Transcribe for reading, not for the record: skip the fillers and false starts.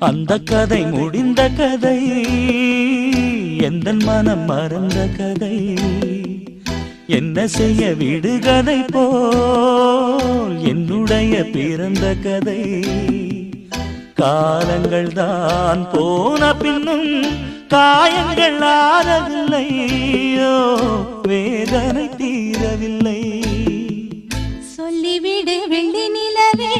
அந்த கதை முடிந்த கதை, எந்தன் மனம் மறந்த கதை. என்ன செய்ய விடுகதை போல் என்னுடைய பிறந்த கதை. காலங்கள் தான் போன பின்னும் காயங்கள் ஆறவில்லை, வேதனை தீரவில்லை. சொல்லிவிடு வெள்ளி நிலவே